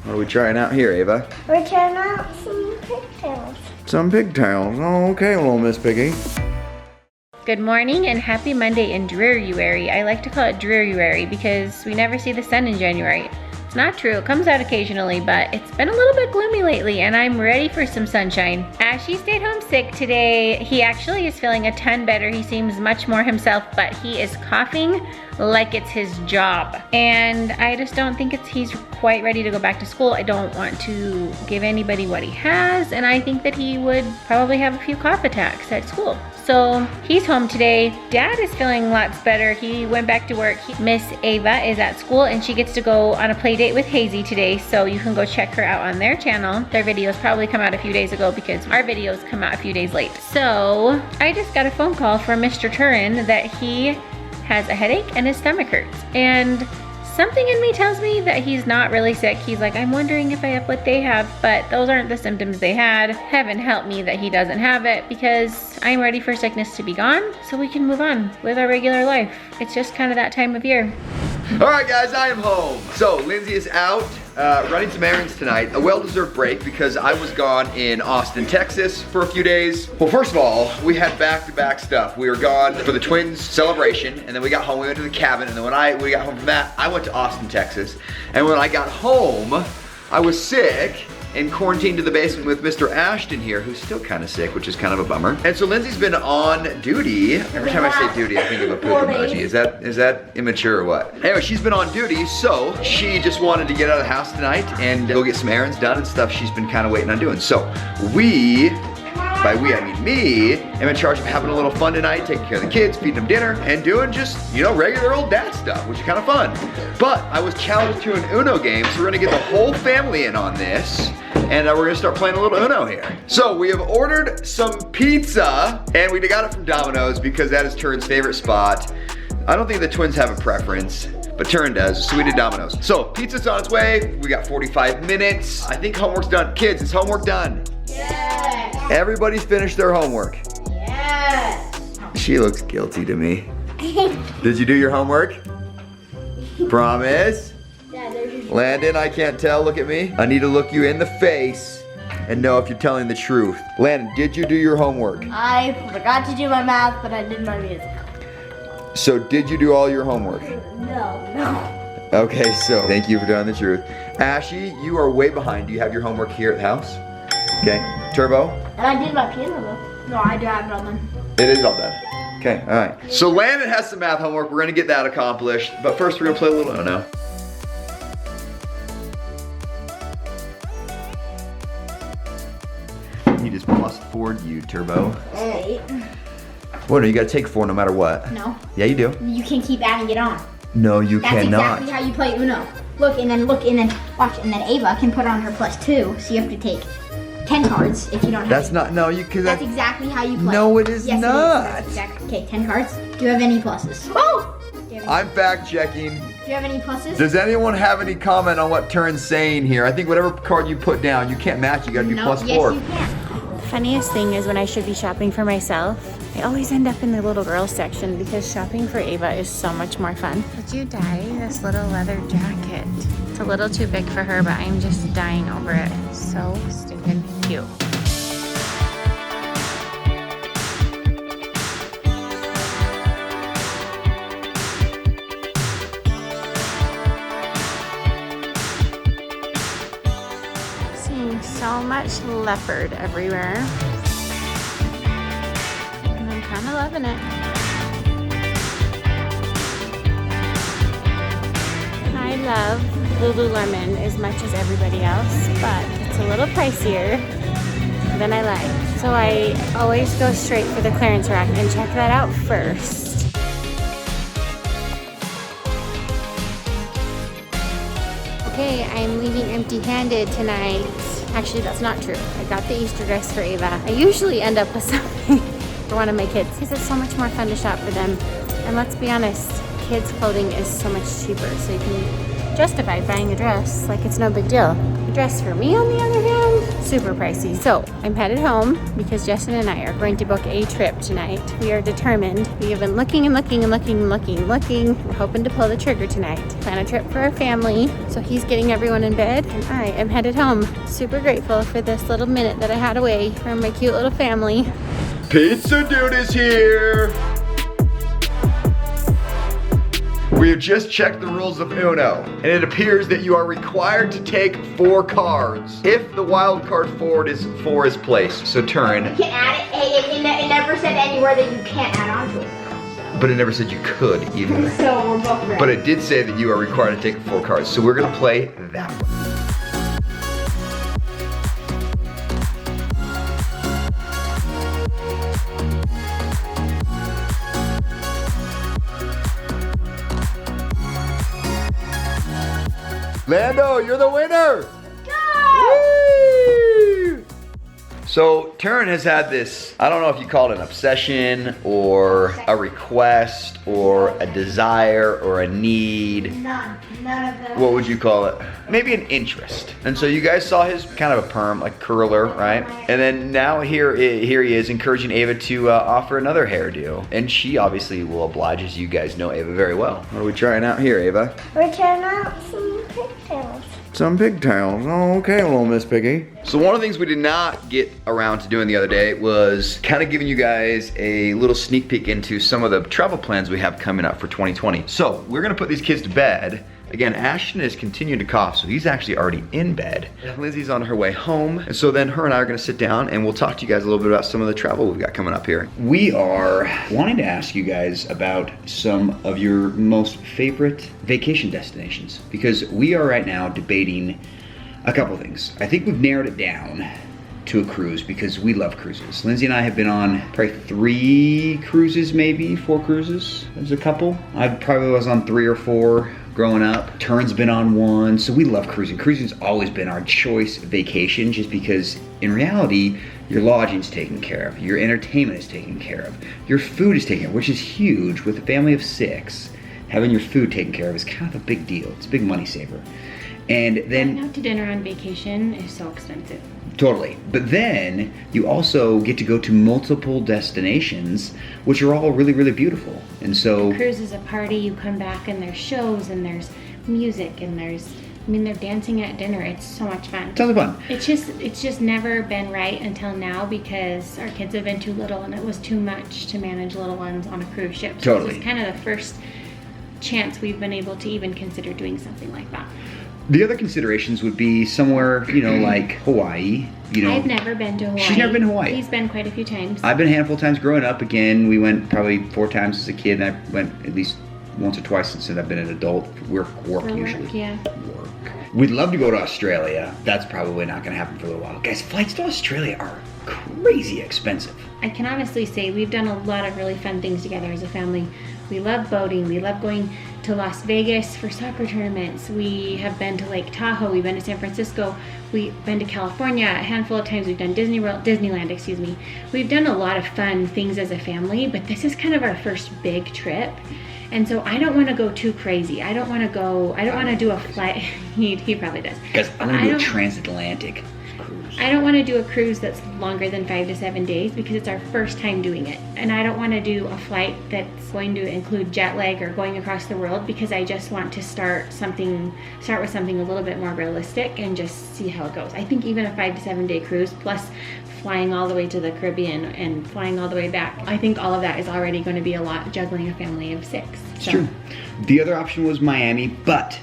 What are we trying out here, Ava? We're trying out some pigtails. Some pigtails. Oh, okay, little Miss Piggy. Good morning and happy Monday in Drearuary. I like to call it Drearuary because we never see the sun in January. It's not true, it comes out occasionally, but it's been a little bit gloomy lately and I'm ready for some sunshine. Ashy stayed home sick today. He actually is feeling a ton better. He seems much more himself, but he is coughing like it's his job. And I just don't think he's quite ready to go back to school. I don't want to give anybody what he has, and I think that he would probably have a few cough attacks at school. So he's home today. Dad is feeling lots better. He went back to work. Miss Ava is at school and she gets to go on a play date with Hazy today, so you can go check her out on their channel. Their videos probably come out a few days ago because our videos come out a few days late. So I just got a phone call from Mr. Turin that he has a headache and his stomach hurts. And something in me tells me that he's not really sick. He's like, I'm wondering if I have what they have, but those aren't the symptoms they had. Heaven help me that he doesn't have it, because I'm ready for sickness to be gone so we can move on with our regular life. It's just kind of that time of year. All right, guys, I am home. So Lindsay is out running some errands tonight. A well-deserved break because I was gone in Austin, Texas for a few days. Well, first of all, we had back-to-back stuff. We were gone for the twins' celebration, and then we got home, we went to the cabin, and then when we got home from that, I went to Austin, Texas. And when I got home, I was sick and quarantined to the basement with Mr. Ashton here, who's still kind of sick, which is kind of a bummer. And so Lindsay's been on duty. Every time I say duty, I think of a poop emoji. Is that immature or what? Anyway, she's been on duty, so she just wanted to get out of the house tonight and go get some errands done and stuff she's been kind of waiting on doing. So by we, I mean me, am in charge of having a little fun tonight, taking care of the kids, feeding them dinner, and doing just, you know, regular old dad stuff, which is kind of fun. But I was challenged to an Uno game, so we're gonna get the whole family in on this, and we're gonna start playing a little Uno here. So we have ordered some pizza, and we got it from Domino's because that is Turin's favorite spot. I don't think the twins have a preference, but Turin does, so we did Domino's. So pizza's on its way. We got 45 minutes. I think homework's done. Kids, is homework done? Yes. Everybody's finished their homework. Yes. She looks guilty to me. Did you do your homework? Promise? Yeah, Landon, I can't tell, look at me. I need to look you in the face and know if you're telling the truth. Landon, did you do your homework? I forgot to do my math, but I did my music. So did you do all your homework? No. Okay, so thank you for telling the truth. Ashy, you are way behind. Do you have your homework here at the house? Okay, Turbo? And I did my piano though. No, I do have it all done. It is all done. Okay, all right. So Landon has some math homework. We're gonna get that accomplished. But first we're gonna play a little Uno. He just plus 4'd you, Turbo. 8. What, you gotta take 4 no matter what? No. Yeah, you do. You can keep adding it on. No, you That's cannot. exactly how you play Uno. Look, and then watch, and then Ava can put on her +2, so you have to take 10 cards if you don't have That's it. not, no, you, cause That's exactly how you play. No, it is yes, not. It is. That's exactly. Okay, 10 cards. Do you have any pluses? Oh! I'm fact checking. Do you have any pluses? Does anyone have any comment on what Turin's saying here? I think whatever card you put down, you can't match, you gotta be +4. Yes, you can. Funniest thing is when I should be shopping for myself, I always end up in the little girl section because shopping for Ava is so much more fun. Did you dye this little leather jacket? It's a little too big for her, but I'm just dying over it. So stinking cute. Seeing so much leopard everywhere. I'm kind of loving it. I love Lululemon as much as everybody else, but it's a little pricier than I like. So I always go straight for the clearance rack and check that out first. Okay, I'm leaving empty-handed tonight. Actually, that's not true. I got the Easter dress for Ava. I usually end up with something for one of my kids because it's so much more fun to shop for them. And let's be honest, kids' clothing is so much cheaper, so you can justify buying a dress like it's no big deal. A dress for me, on the other hand, super pricey. So I'm headed home because Justin and I are going to book a trip tonight. We are determined. We have been looking and looking and looking and looking and looking. We're hoping to pull the trigger tonight. Plan a trip for our family. So he's getting everyone in bed and I am headed home. Super grateful for this little minute that I had away from my cute little family. Pizza Dude is here. We have just checked the rules of Uno, and it appears that you are required to take 4 cards if the wild card forward is 4 is placed. So turn. You can add it. Hey, it never said anywhere that you can't add on to it. So. But it never said you could either. So we're both ready. But it did say that you are required to take 4 cards. So we're gonna play that one. Lando, you're the winner! Woo! So, Turn has had this, I don't know if you call it an obsession, or a request, or a desire, or a need. None of them. What would you call it? Maybe an interest. And so you guys saw his kind of a perm, like curler, right? And then now here he is encouraging Ava to offer another hairdo. And she obviously will oblige, as you guys know Ava very well. What are we trying out here, Ava? We're trying out some pigtails. Some pigtails. Oh, okay, little Miss Piggy. So one of the things we did not get around to doing the other day was kind of giving you guys a little sneak peek into some of the travel plans we have coming up for 2020. So we're gonna put these kids to bed. Again, Ashton is continuing to cough, so he's actually already in bed. Lindsay's on her way home, and so then her and I are gonna sit down and we'll talk to you guys a little bit about some of the travel we've got coming up here. We are wanting to ask you guys about some of your most favorite vacation destinations, because we are right now debating a couple things. I think we've narrowed it down to a cruise because we love cruises. Lindsay and I have been on probably 3 cruises, maybe 4 cruises. There's a couple. I probably was on 3 or 4 growing up. Turn's been on 1, so we love cruising. Cruising's always been our choice vacation, just because in reality, your lodging's taken care of, your entertainment is taken care of, your food is taken care of, which is huge. With a family of 6, having your food taken care of is kind of a big deal. It's a big money saver. And then Going out to dinner on vacation is so expensive. Totally. But then you also get to go to multiple destinations, which are all really, really beautiful. And so Cruise is a party. You come back and there's shows and there's music and they're dancing at dinner. It's so much fun. tons of fun. It's just never been right until now because our kids have been too little and it was too much to manage little ones on a cruise ship. So Totally. This is kind of the first chance we've been able to even consider doing something like that. The other considerations would be somewhere, like Hawaii. I've never been to Hawaii. She's never been to Hawaii. He's been quite a few times. I've been a handful of times growing up. Again, we went probably 4 times as a kid, and I went at least once or twice since I've been an adult. Work usually. Yeah. Work. We'd love to go to Australia. That's probably not going to happen for a little while. Guys, flights to Australia are crazy expensive. I can honestly say we've done a lot of really fun things together as a family. We love boating. We love going to Las Vegas for soccer tournaments. We have been to Lake Tahoe. We've been to San Francisco. We've been to California a handful of times. We've done Disneyland. We've done a lot of fun things as a family, but this is kind of our first big trip. And so I don't want to go too crazy. I don't want to do a flight. He probably does. Guys, I want to do a transatlantic cruise. I don't want to do a cruise that's longer than 5 to 7 days because it's our first time doing it. And I don't want to do a flight that's going to include jet lag or going across the world because I just want to start with something a little bit more realistic and just see how it goes. I think even a 5 to 7 day cruise plus flying all the way to the Caribbean and flying all the way back, I think all of that is already going to be a lot juggling a family of 6. It's true. The other option was Miami, but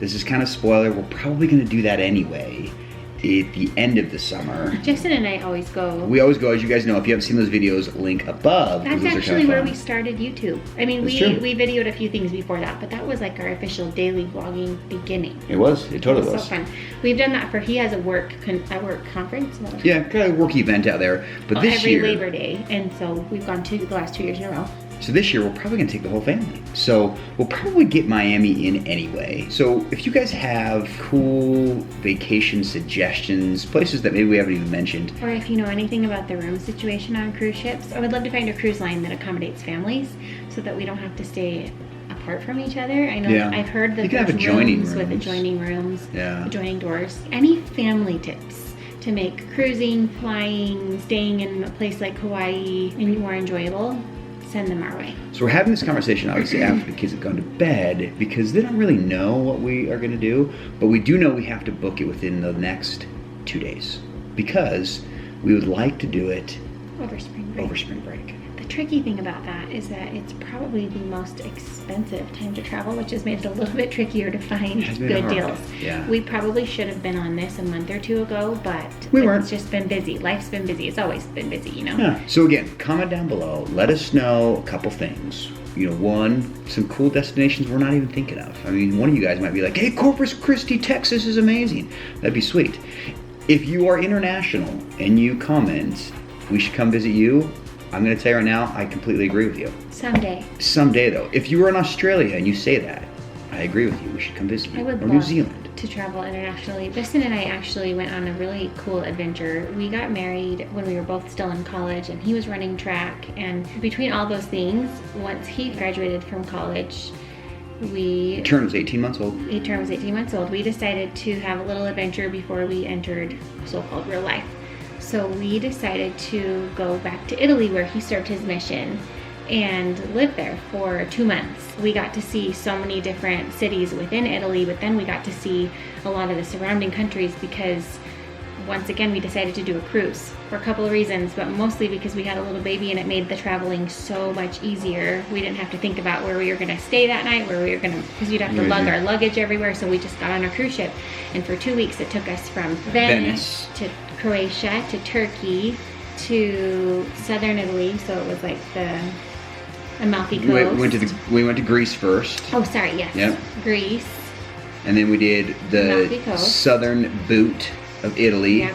this is kind of spoiler. We're probably going to do that anyway at the end of the summer. Justin and I always go. We always go, as you guys know. If you haven't seen those videos, link above. That's actually where we started YouTube. I mean, we videoed a few things before that, but that was like our official daily vlogging beginning. It was. It totally was. So fun. We've done that he has a work conference. Yeah, kind of a work event out there. But this year, every Labor Day, and so we've gone the last 2 years in a row. So this year, we're probably going to take the whole family. So we'll probably get Miami in anyway. So if you guys have cool vacation suggestions, places that maybe we haven't even mentioned. Or if you know anything about the room situation on cruise ships, I would love to find a cruise line that accommodates families so that we don't have to stay apart from each other. I know I've heard that you can have there's adjoining rooms with adjoining rooms, adjoining doors. Any family tips to make cruising, flying, staying in a place like Hawaii more enjoyable, send them our way. So we're having this conversation obviously after the kids have gone to bed because they don't really know what we are going to do, but we do know we have to book it within the next 2 days because we would like to do it Over spring break. The tricky thing about that is that it's probably the most expensive time to travel, which has made it a little bit trickier to find good deals. Yeah. We probably should have been on this a month or two ago, but we weren't. It's just been busy. Life's been busy. It's always been busy, you know? Yeah. So again, comment down below. Let us know a couple things. You know, one, some cool destinations we're not even thinking of. I mean, one of you guys might be like, hey, Corpus Christi, Texas is amazing. That'd be sweet. If you are international and you comment, we should come visit you, I'm going to tell you right now, I completely agree with you. Someday. Someday, though. If you were in Australia and you say that, I agree with you. We should come visit you. I would or love New Zealand. to travel internationally. Justin and I actually went on a really cool adventure. We got married when we were both still in college, and he was running track. And between all those things, once he graduated from college, Turn was 18 months old. Turn was 18 months old. We decided to have a little adventure before we entered so-called real life. So we decided to go back to Italy where he served his mission and live there for 2 months. We got to see so many different cities within Italy, but then we got to see a lot of the surrounding countries because once again we decided to do a cruise for a couple of reasons, but mostly because we had a little baby and it made the traveling so much easier. We didn't have to think about where we were gonna stay that night, because we'd have to lug our luggage everywhere, so we just got on a cruise ship. And for 2 weeks it took us from Venice to Croatia to Turkey to southern Italy, so it was like the Amalfi Coast. We went to Greece first. Oh, sorry, yes. Yep. Greece. And then we did the southern boot of Italy, Yep.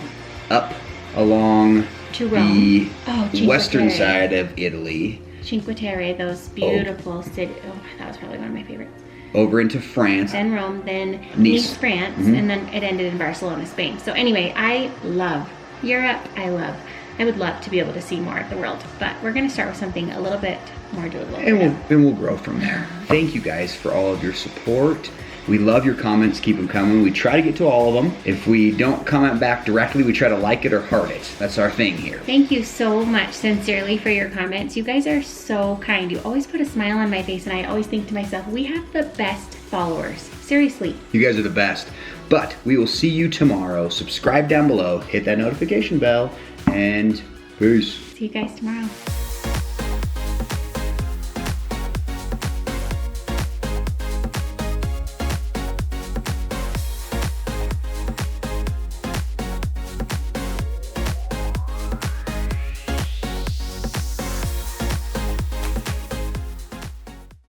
up along To the Rome. Oh, Cinque western Terre. side of Italy, Cinque Terre, those beautiful cities. Oh, that was probably one of my favorites. over into France. Then Rome, then Nice. Nice, France, Mhm. and then it ended in Barcelona, Spain. So anyway, I love Europe. I would love to be able to see more of the world, but we're going to start with something a little bit more doable. And we'll grow from there. Thank you guys for all of your support. We love your comments. Keep them coming. We try to get to all of them. If we don't comment back directly, we try to like it or heart it. That's our thing here. Thank you so much, sincerely, for your comments. You guys are so kind. You always put a smile on my face, and I always think to myself, we have the best followers. Seriously. You guys are the best. But we will see you tomorrow. Subscribe down below. Hit that notification bell. And peace. See you guys tomorrow.